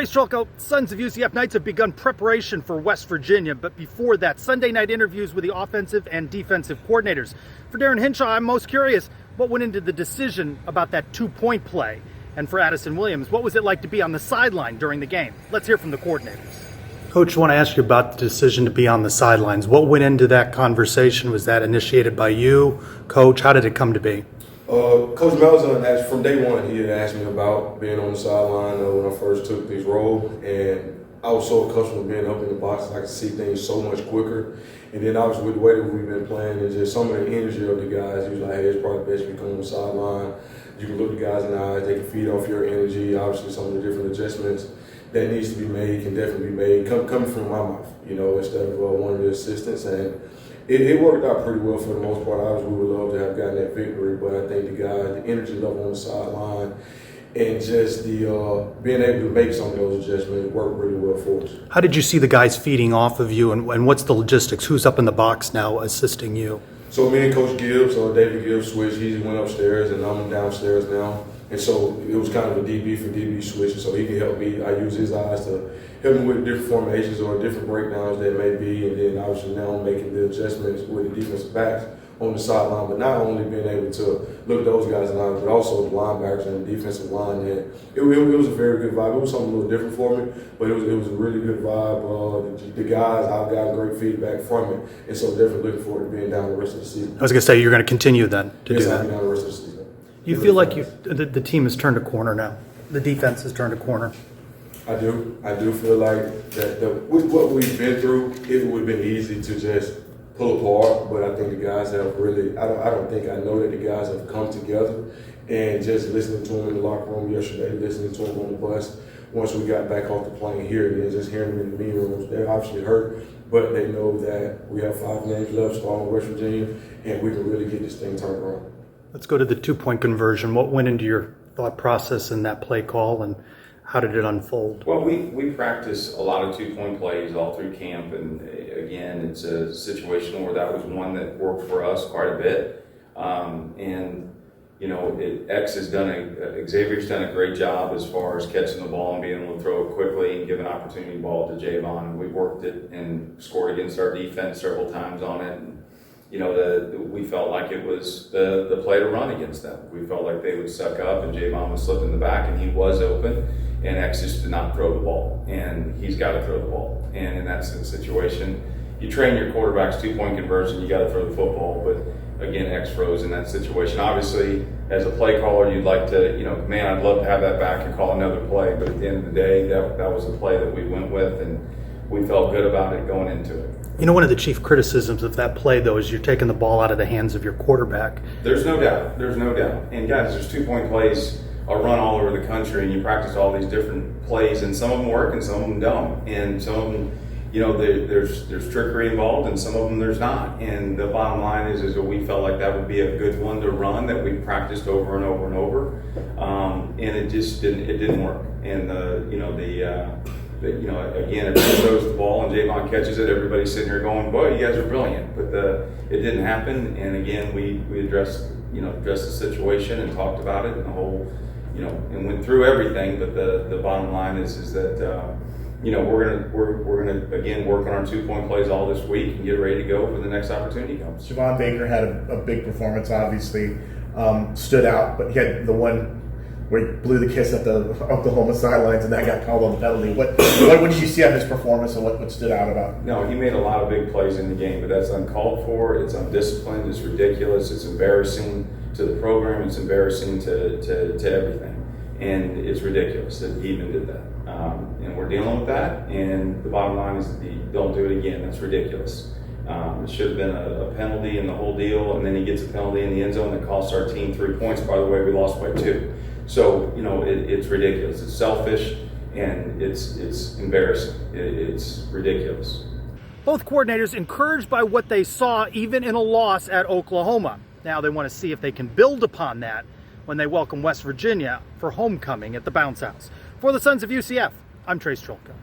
Trace Trulko. Sons of UCF Knights have begun preparation for West Virginia, but before that, Sunday night interviews with the offensive and defensive coordinators. For Darin Hinshaw, I'm most curious, what went into the decision about that two-point play? And for Addison Williams, what was it like to be on the sideline during the game? Let's hear from the coordinators. Coach, I want to ask you about the decision to be on the sidelines. What went into that conversation? Was that initiated by you, Coach? How did it come to be? Coach Malzahn asked from day one. He had asked me about being on the sideline when I first took this role, and I was so accustomed to being up in the box. I could see things so much quicker. And then obviously with the way that we've been playing and just some of the energy of the guys, he was like, "Hey, it's probably best if you come on the sideline. You can look the guys in the eyes. They can feed off your energy. Obviously, some of the different adjustments that needs to be made can definitely be made coming from my mouth, instead of one of the assistants." And it worked out pretty well for the most part. Obviously, we would love to have gotten that victory, but I think the guys, the energy level on the sideline, and just the being able to make some of those adjustments worked really well for us. How did you see the guys feeding off of you, and what's the logistics? Who's up in the box now assisting you? So me and Coach Gibbs, or David Gibbs, switched. He went upstairs, and I'm downstairs now. And so it was kind of a DB for DB switch, so he can help me. I use his eyes to help me with different formations or different breakdowns that may be, and then obviously now I'm making the adjustments with the defensive backs on the sideline, but not only being able to look at those guys in line, but also the linebackers and the defensive line. And it was a very good vibe. It was something a little different for me, but it was a really good vibe. The guys, I've got great feedback from it, and so definitely looking forward to being down the rest of the season. I was going to say, you're going to continue then to do I'll that. be down the rest of the season. You feel like the team has turned a corner now? The defense has turned a corner? I do feel like that with what we've been through, it would have been easy to just pull apart, but I think the guys have really, I know that the guys have come together, and just listening to them in the locker room yesterday, listening to them on the bus, once we got back off the plane here, and just hearing them in the meeting rooms, they're obviously hurt, but they know that we have 5 games left, starting with West Virginia, and we can really get this thing turned around. Let's go to the two-point conversion. What went into your thought process in that play call, and how did it unfold? Well, we practice a lot of two-point plays all through camp, and again, it's a situation where that was one that worked for us quite a bit. Xavier's done a great job as far as catching the ball and being able to throw it quickly and give an opportunity ball to Javon. We worked it and scored against our defense several times on it. And, we felt like it was the play to run against them. We felt like they would suck up, and Javon was slipping in the back, and he was open, and X just did not throw the ball, and he's got to throw the ball. And in that situation, you train your quarterback's two-point conversion, you got to throw the football, but again, X froze in that situation. Obviously, as a play caller, you'd like to, I'd love to have that back and call another play, but at the end of the day, that was the play that we went with, and we felt good about it going into it. One of the chief criticisms of that play, though, is you're taking the ball out of the hands of your quarterback. There's no doubt. And guys, there's two-point plays run all over the country, and you practice all these different plays, and some of them work and some of them don't. And some of them, there's trickery involved, and some of them there's not. And the bottom line is that we felt like that would be a good one to run that we practiced over and over and over, and it just didn't work. And again, if he throws the ball and Javon catches it, everybody's sitting here going, "Boy, you guys are brilliant." But it didn't happen. And again, we addressed the situation and talked about it and the whole, and went through everything. But the bottom line is that we're gonna again work on our two-point plays all this week and get ready to go for the next opportunity comes. Javon Baker had a big performance, obviously, stood out, but he had the one where he blew the kiss at the Oklahoma sidelines, and that got called on the penalty. What did you see on his performance, and what stood out about? No, he made a lot of big plays in the game, but that's uncalled for. It's undisciplined. It's ridiculous. It's embarrassing to the program. It's embarrassing to everything, and it's ridiculous that he even did that. And we're dealing with that. And the bottom line is that don't do it again. That's ridiculous. It should have been a penalty in the whole deal, and then he gets a penalty in the end zone that costs our team 3 points. By the way, we lost by 2. So, it's ridiculous. It's selfish, and it's embarrassing. It's ridiculous. Both coordinators encouraged by what they saw even in a loss at Oklahoma. Now they want to see if they can build upon that when they welcome West Virginia for homecoming at the Bounce House. For the Sons of UCF, I'm Trace Trulko.